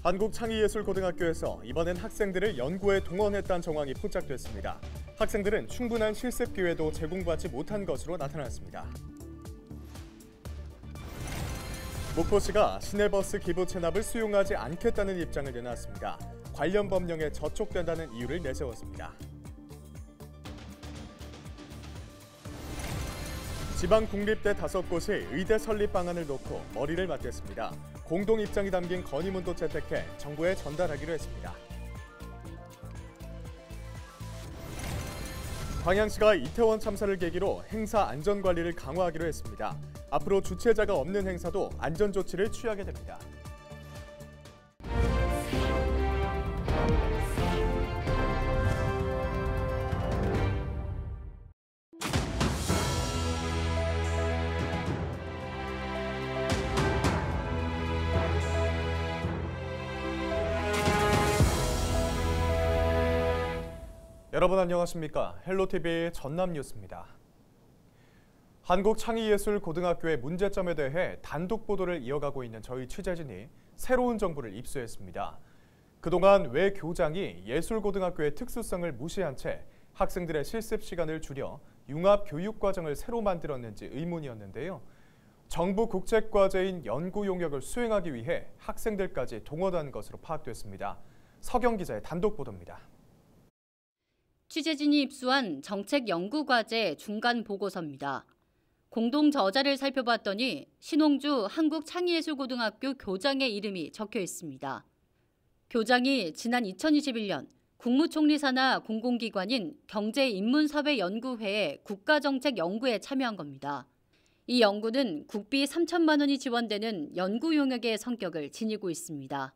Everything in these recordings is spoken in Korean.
한국창의예술고등학교에서 이번엔 학생들을 연구에 동원했다는 정황이 포착됐습니다. 학생들은 충분한 실습 기회도 제공받지 못한 것으로 나타났습니다. 목포시가 시내버스 기부 체납을 수용하지 않겠다는 입장을 내놨습니다. 관련 법령에 저촉된다는 이유를 내세웠습니다. 지방 국립대 5곳이 의대 설립 방안을 놓고 머리를 맞댔습니다. 공동 입장이 담긴 건의문도 채택해 정부에 전달하기로 했습니다. 광양시가 이태원 참사를 계기로 행사 안전관리를 강화하기로 했습니다. 앞으로 주최자가 없는 행사도 안전조치를 취하게 됩니다. 여러분 안녕하십니까? 헬로TV의 전남뉴스입니다. 한국창의예술고등학교의 문제점에 대해 단독 보도를 이어가고 있는 저희 취재진이 새로운 정보를 입수했습니다. 그동안 왜 교장이 예술고등학교의 특수성을 무시한 채 학생들의 실습 시간을 줄여 융합교육과정을 새로 만들었는지 의문이었는데요. 정부 국책과제인 연구 용역을 수행하기 위해 학생들까지 동원한 것으로 파악됐습니다. 서경 기자의 단독 보도입니다. 취재진이 입수한 정책연구과제 중간 보고서입니다. 공동 저자를 살펴봤더니 신홍주 한국창의예술고등학교 교장의 이름이 적혀 있습니다. 교장이 지난 2021년 국무총리 산하 공공기관인 경제인문사회연구회의 국가정책 연구에 참여한 겁니다. 이 연구는 국비 3천만 원이 지원되는 연구 용역의 성격을 지니고 있습니다.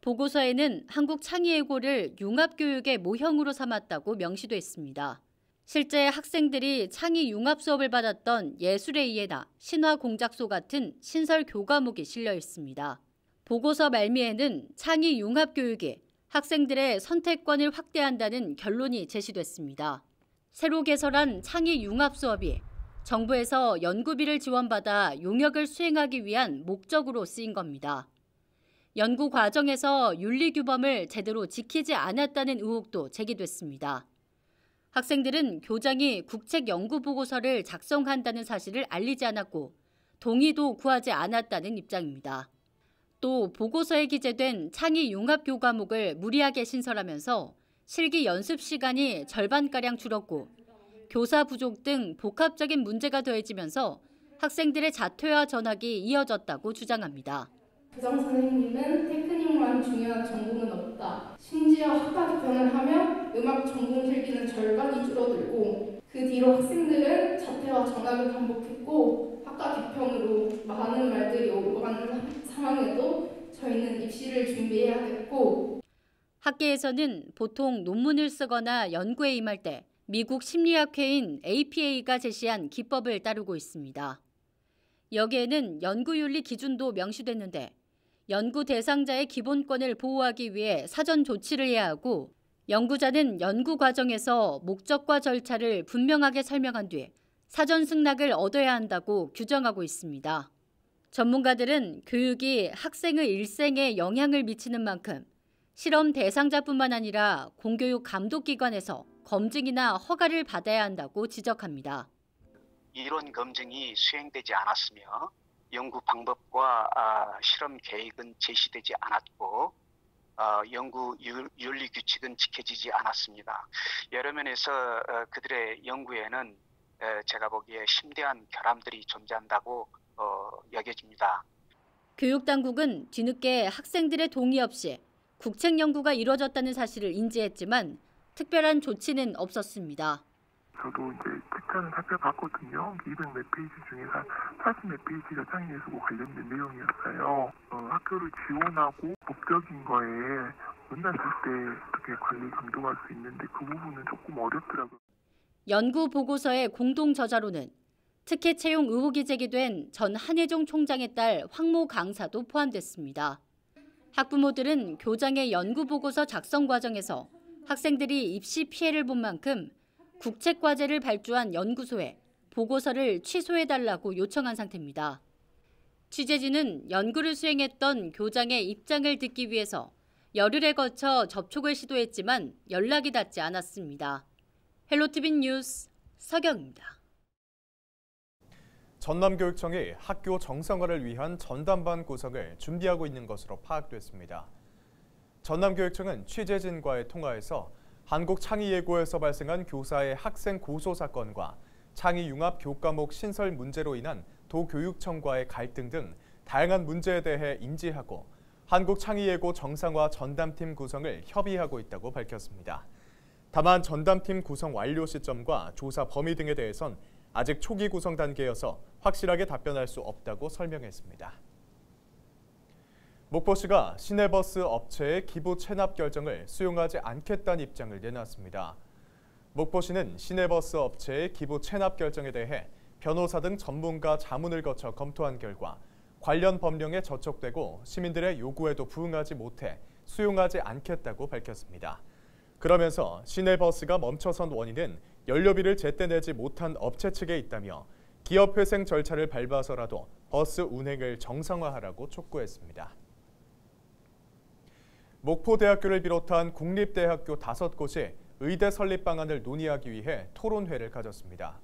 보고서에는 한국창의예고를 융합교육의 모형으로 삼았다고 명시돼 있습니다. 실제 학생들이 창의 융합 수업을 받았던 예술의 이해나 신화공작소 같은 신설 교과목이 실려 있습니다. 보고서 말미에는 창의 융합 교육이 학생들의 선택권을 확대한다는 결론이 제시됐습니다. 새로 개설한 창의 융합 수업이 정부에서 연구비를 지원받아 용역을 수행하기 위한 목적으로 쓰인 겁니다. 연구 과정에서 윤리규범을 제대로 지키지 않았다는 의혹도 제기됐습니다. 학생들은 교장이 국책연구보고서를 작성한다는 사실을 알리지 않았고 동의도 구하지 않았다는 입장입니다. 또 보고서에 기재된 창의 융합교 과목을 무리하게 신설하면서 실기 연습 시간이 절반가량 줄었고 교사 부족 등 복합적인 문제가 더해지면서 학생들의 자퇴와 전학이 이어졌다고 주장합니다. 교장 선생님은 테크닉만 중요한 전공은 없다. 심지어 학과 개편을 하며 음악 전공 실기는 절반이 줄어들고 그 뒤로 학생들은 자퇴와 전학을 반복했고 학과 개편으로 많은 말들이 오고 가는 상황에도 저희는 입시를 준비해야 됐고 학계에서는 보통 논문을 쓰거나 연구에 임할 때 미국 심리학회인 APA가 제시한 기법을 따르고 있습니다. 여기에는 연구윤리 기준도 명시됐는데 연구 대상자의 기본권을 보호하기 위해 사전 조치를 해야 하고 연구자는 연구 과정에서 목적과 절차를 분명하게 설명한 뒤 사전 승낙을 얻어야 한다고 규정하고 있습니다. 전문가들은 교육이 학생의 일생에 영향을 미치는 만큼 실험 대상자뿐만 아니라 공교육 감독기관에서 검증이나 허가를 받아야 한다고 지적합니다. 이론 검증이 수행되지 않았으며 연구 방법과 실험 계획은 제시되지 않았고 연구 윤리 규칙은 지켜지지 않았습니다. 여러 면에서 그들의 연구에는 제가 보기에 심대한 결함들이 존재한다고 여겨집니다. 교육당국은 뒤늦게 학생들의 동의 없이 국책 연구가 이뤄졌다는 사실을 인지했지만 특별한 조치는 없었습니다. 저도 이제 책자는 살펴봤거든요. 200몇 페이지 중에서 40몇 페이지가 창의예술과 관련된 내용이었어요. 학교를 지원하고 법적인 거에 만났을 때 어떻게 관리 감독할 수 있는데 그 부분은 조금 어렵더라고요. 연구 보고서의 공동 저자로는 특혜 채용 의혹이 제기된 전 한혜종 총장의 딸 황모 강사도 포함됐습니다. 학부모들은 교장의 연구 보고서 작성 과정에서 학생들이 입시 피해를 본 만큼 국책과제를 발주한 연구소에 보고서를 취소해달라고 요청한 상태입니다. 취재진은 연구를 수행했던 교장의 입장을 듣기 위해서 열흘에 걸쳐 접촉을 시도했지만 연락이 닿지 않았습니다. 헬로티비 뉴스 서경입니다. 전남교육청이 학교 정상화를 위한 전담반 구성을 준비하고 있는 것으로 파악됐습니다. 전남교육청은 취재진과의 통화에서 한국창의예고에서 발생한 교사의 학생 고소 사건과 창의융합 교과목 신설 문제로 인한 도교육청과의 갈등 등 다양한 문제에 대해 인지하고 한국창의예고 정상화 전담팀 구성을 협의하고 있다고 밝혔습니다. 다만 전담팀 구성 완료 시점과 조사 범위 등에 대해선 아직 초기 구성 단계여서 확실하게 답변할 수 없다고 설명했습니다. 목포시가 시내버스 업체의 기부 체납 결정을 수용하지 않겠다는 입장을 내놨습니다. 목포시는 시내버스 업체의 기부 체납 결정에 대해 변호사 등 전문가 자문을 거쳐 검토한 결과 관련 법령에 저촉되고 시민들의 요구에도 부응하지 못해 수용하지 않겠다고 밝혔습니다. 그러면서 시내버스가 멈춰선 원인은 연료비를 제때 내지 못한 업체 측에 있다며 기업 회생 절차를 밟아서라도 버스 운행을 정상화하라고 촉구했습니다. 목포대학교를 비롯한 국립대학교 5곳이 의대 설립 방안을 논의하기 위해 토론회를 가졌습니다.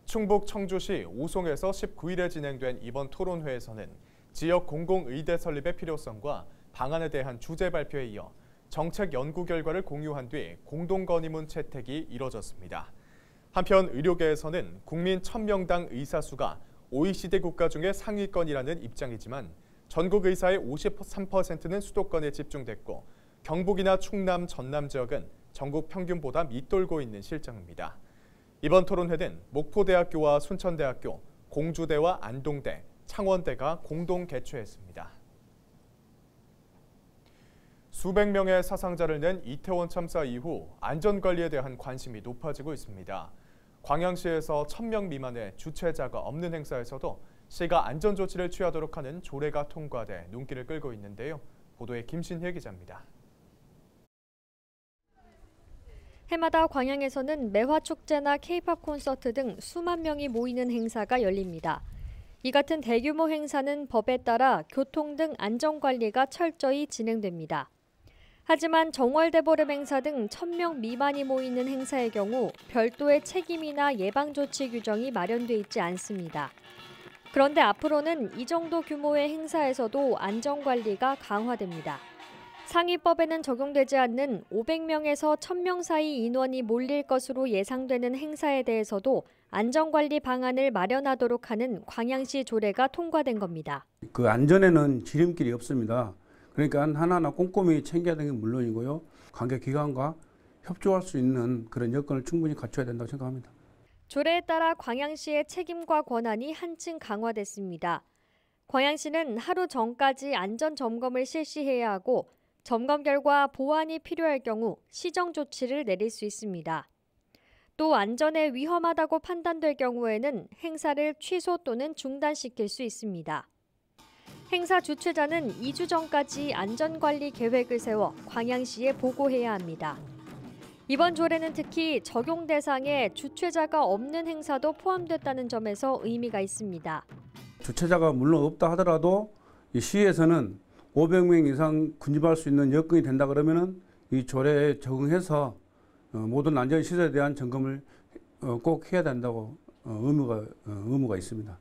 충북 청주시 오송에서 19일에 진행된 이번 토론회에서는 지역 공공의대 설립의 필요성과 방안에 대한 주제 발표에 이어 정책 연구 결과를 공유한 뒤 공동건의문 채택이 이뤄졌습니다. 한편 의료계에서는 국민 1000명당 의사 수가 OECD 국가 중에 상위권이라는 입장이지만 전국 의사의 53%는 수도권에 집중됐고 경북이나 충남, 전남 지역은 전국 평균보다 밑돌고 있는 실정입니다. 이번 토론회는 목포대학교와 순천대학교, 공주대와 안동대, 창원대가 공동 개최했습니다. 수백 명의 사상자를 낸 이태원 참사 이후 안전관리에 대한 관심이 높아지고 있습니다. 광양시에서 1000명 미만의 주최자가 없는 행사에서도 시가 안전조치를 취하도록 하는 조례가 통과돼 눈길을 끌고 있는데요. 보도에 김신혜 기자입니다. 해마다 광양에서는 매화축제나 K-팝 콘서트 등 수만 명이 모이는 행사가 열립니다. 이 같은 대규모 행사는 법에 따라 교통 등 안전관리가 철저히 진행됩니다. 하지만 정월대보름 행사 등 1000명 미만이 모이는 행사의 경우 별도의 책임이나 예방조치 규정이 마련돼 있지 않습니다. 그런데 앞으로는 이 정도 규모의 행사에서도 안전관리가 강화됩니다. 상위법에는 적용되지 않는 500명에서 1000명 사이 인원이 몰릴 것으로 예상되는 행사에 대해서도 안전관리 방안을 마련하도록 하는 광양시 조례가 통과된 겁니다. 그 안전에는 지름길이 없습니다. 그러니까 하나하나 꼼꼼히 챙겨야 되는 게 물론이고요. 관계기관과 협조할 수 있는 그런 여건을 충분히 갖춰야 된다고 생각합니다. 조례에 따라 광양시의 책임과 권한이 한층 강화됐습니다. 광양시는 하루 전까지 안전점검을 실시해야 하고 점검 결과 보완이 필요할 경우 시정 조치를 내릴 수 있습니다. 또 안전에 위험하다고 판단될 경우에는 행사를 취소 또는 중단시킬 수 있습니다. 행사 주최자는 2주 전까지 안전관리 계획을 세워 광양시에 보고해야 합니다. 이번 조례는 특히 적용 대상에 주최자가 없는 행사도 포함됐다는 점에서 의미가 있습니다. 주최자가 물론 없다 하더라도 이 시에서는 500명 이상 군집할 수 있는 여건이 된다 그러면은 이 조례에 적응해서 모든 안전시설에 대한 점검을 꼭 해야 된다고 의무가 있습니다.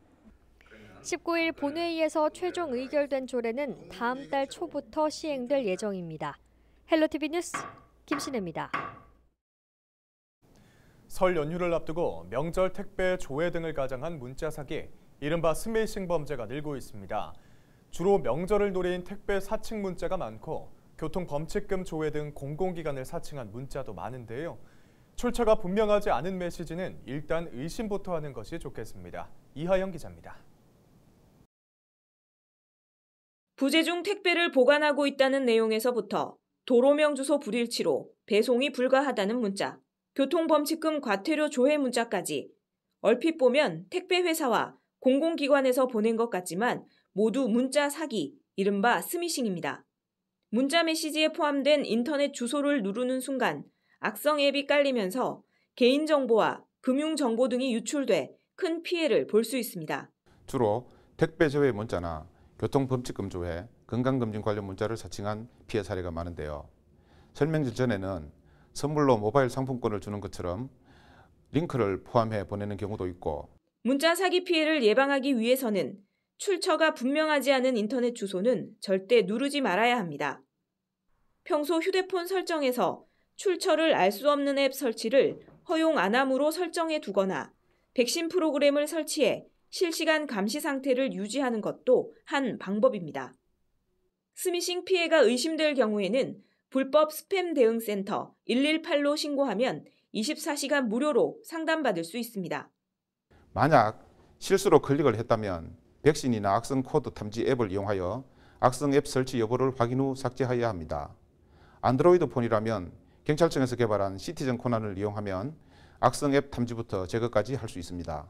19일 본회의에서 최종 의결된 조례는 다음 달 초부터 시행될 예정입니다. 헬로티비 뉴스 김신혜입니다. 설 연휴를 앞두고 명절 택배 조회 등을 가장한 문자 사기, 이른바 스매싱 범죄가 늘고 있습니다. 주로 명절을 노린 택배 사칭 문자가 많고 교통범칙금 조회 등 공공기관을 사칭한 문자도 많은데요. 출처가 분명하지 않은 메시지는 일단 의심부터 하는 것이 좋겠습니다. 이하영 기자입니다. 부재중 택배를 보관하고 있다는 내용에서부터 도로명 주소 불일치로 배송이 불가하다는 문자, 교통범칙금 과태료 조회 문자까지 얼핏 보면 택배 회사와 공공기관에서 보낸 것 같지만 모두 문자 사기, 이른바 스미싱입니다. 문자 메시지에 포함된 인터넷 주소를 누르는 순간 악성 앱이 깔리면서 개인정보와 금융정보 등이 유출돼 큰 피해를 볼 수 있습니다. 주로 택배 조회 문자나 교통범칙금 조회, 건강검진 관련 문자를 사칭한 피해 사례가 많은데요. 설명절 전에는 선물로 모바일 상품권을 주는 것처럼 링크를 포함해 보내는 경우도 있고, 문자 사기 피해를 예방하기 위해서는 출처가 분명하지 않은 인터넷 주소는 절대 누르지 말아야 합니다. 평소 휴대폰 설정에서 출처를 알 수 없는 앱 설치를 허용 안 함으로 설정해 두거나 백신 프로그램을 설치해 실시간 감시 상태를 유지하는 것도 한 방법입니다. 스미싱 피해가 의심될 경우에는 불법 스팸 대응 센터 118로 신고하면 24시간 무료로 상담받을 수 있습니다. 만약 실수로 클릭을 했다면 백신이나 악성 코드 탐지 앱을 이용하여 악성 앱 설치 여부를 확인 후 삭제해야 합니다. 안드로이드 폰이라면 경찰청에서 개발한 시티즌 코난을 이용하면 악성 앱 탐지부터 제거까지 할 수 있습니다.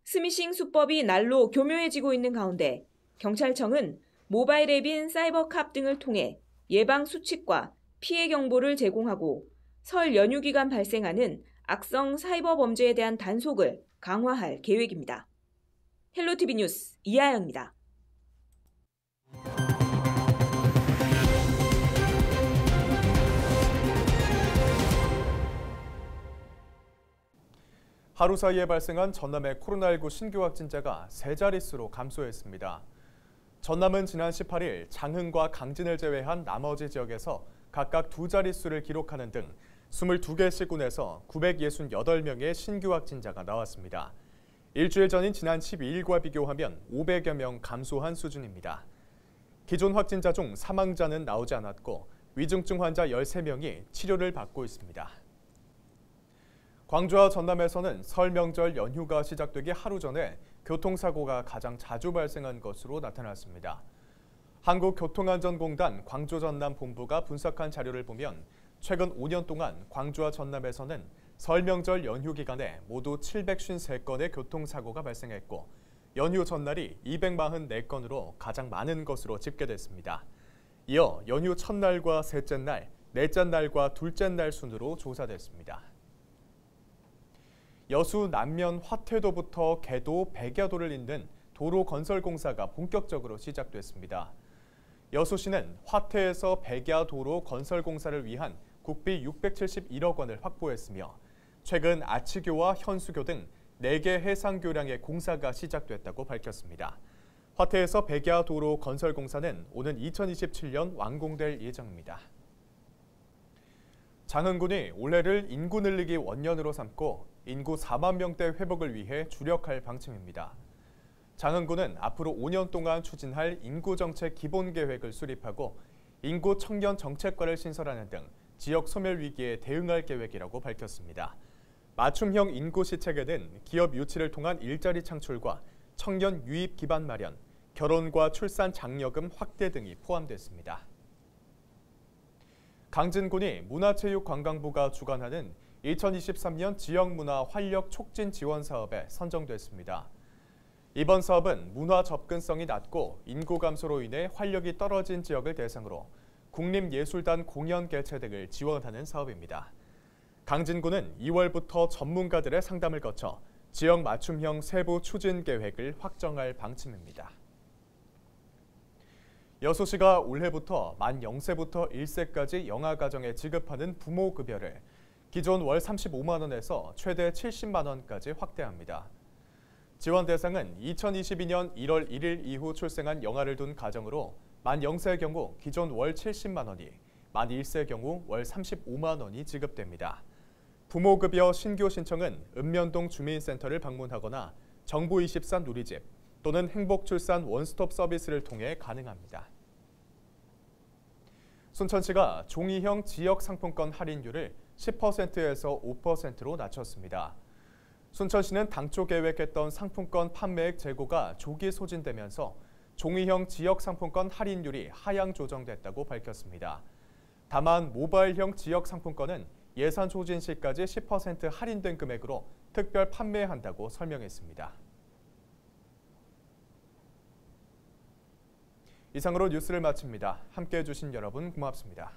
스미싱 수법이 날로 교묘해지고 있는 가운데 경찰청은 모바일 앱인 사이버캅 등을 통해 예방 수칙과 피해 경보를 제공하고 설 연휴 기간 발생하는 악성 사이버 범죄에 대한 단속을 강화할 계획입니다. 헬로티비 뉴스 이하연입니다. 하루 사이에 발생한 전남의 코로나19 신규 확진자가 3자릿수로 감소했습니다. 전남은 지난 18일 장흥과 강진을 제외한 나머지 지역에서 각각 2자릿수를 기록하는 등 22개 시군에서 968명의 신규 확진자가 나왔습니다. 일주일 전인 지난 12일과 비교하면 500여 명 감소한 수준입니다. 기존 확진자 중 사망자는 나오지 않았고 위중증 환자 13명이 치료를 받고 있습니다. 광주와 전남에서는 설 명절 연휴가 시작되기 하루 전에 교통사고가 가장 자주 발생한 것으로 나타났습니다. 한국교통안전공단 광주 전남 본부가 분석한 자료를 보면 최근 5년 동안 광주와 전남에서는 설 명절 연휴 기간에 모두 753건의 교통사고가 발생했고 연휴 전날이 244건으로 가장 많은 것으로 집계됐습니다. 이어 연휴 첫날과 셋째 날, 넷째 날과 둘째 날 순으로 조사됐습니다. 여수 남면 화태도부터 개도, 백야도를 잇는 도로 건설 공사가 본격적으로 시작됐습니다. 여수시는 화태에서 백야도로 건설 공사를 위한 국비 671억 원을 확보했으며 최근 아치교와 현수교 등 4개 해상교량의 공사가 시작됐다고 밝혔습니다. 화태에서 백야도로 건설 공사는 오는 2027년 완공될 예정입니다. 장흥군이 올해를 인구 늘리기 원년으로 삼고 인구 4만 명대 회복을 위해 주력할 방침입니다. 장흥군은 앞으로 5년 동안 추진할 인구정책 기본계획을 수립하고 인구 청년 정책과를 신설하는 등 지역 소멸 위기에 대응할 계획이라고 밝혔습니다. 맞춤형 인구 시책에는 기업 유치를 통한 일자리 창출과 청년 유입 기반 마련, 결혼과 출산 장려금 확대 등이 포함됐습니다. 강진군이 문화체육관광부가 주관하는 2023년 지역문화 활력 촉진 지원 사업에 선정됐습니다. 이번 사업은 문화 접근성이 낮고 인구 감소로 인해 활력이 떨어진 지역을 대상으로 국립예술단 공연 개최 등을 지원하는 사업입니다. 강진군은 2월부터 전문가들의 상담을 거쳐 지역 맞춤형 세부 추진 계획을 확정할 방침입니다. 여수시가 올해부터 만 0세부터 1세까지 영아가정에 지급하는 부모급여를 기존 월 35만 원에서 최대 70만 원까지 확대합니다. 지원 대상은 2022년 1월 1일 이후 출생한 영아를 둔 가정으로 만 0세의 경우 기존 월 70만 원이, 만 1세의 경우 월 35만 원이 지급됩니다. 부모급여 신규 신청은 읍면동 주민센터를 방문하거나 정부24 누리집 또는 행복출산 원스톱 서비스를 통해 가능합니다. 순천시가 종이형 지역상품권 할인율을 10%에서 5%로 낮췄습니다. 순천시는 당초 계획했던 상품권 판매액 재고가 조기 소진되면서 종이형 지역상품권 할인율이 하향 조정됐다고 밝혔습니다. 다만 모바일형 지역상품권은 예산 소진 시까지 10% 할인된 금액으로 특별 판매한다고 설명했습니다. 이상으로 뉴스를 마칩니다. 함께해 주신 여러분 고맙습니다.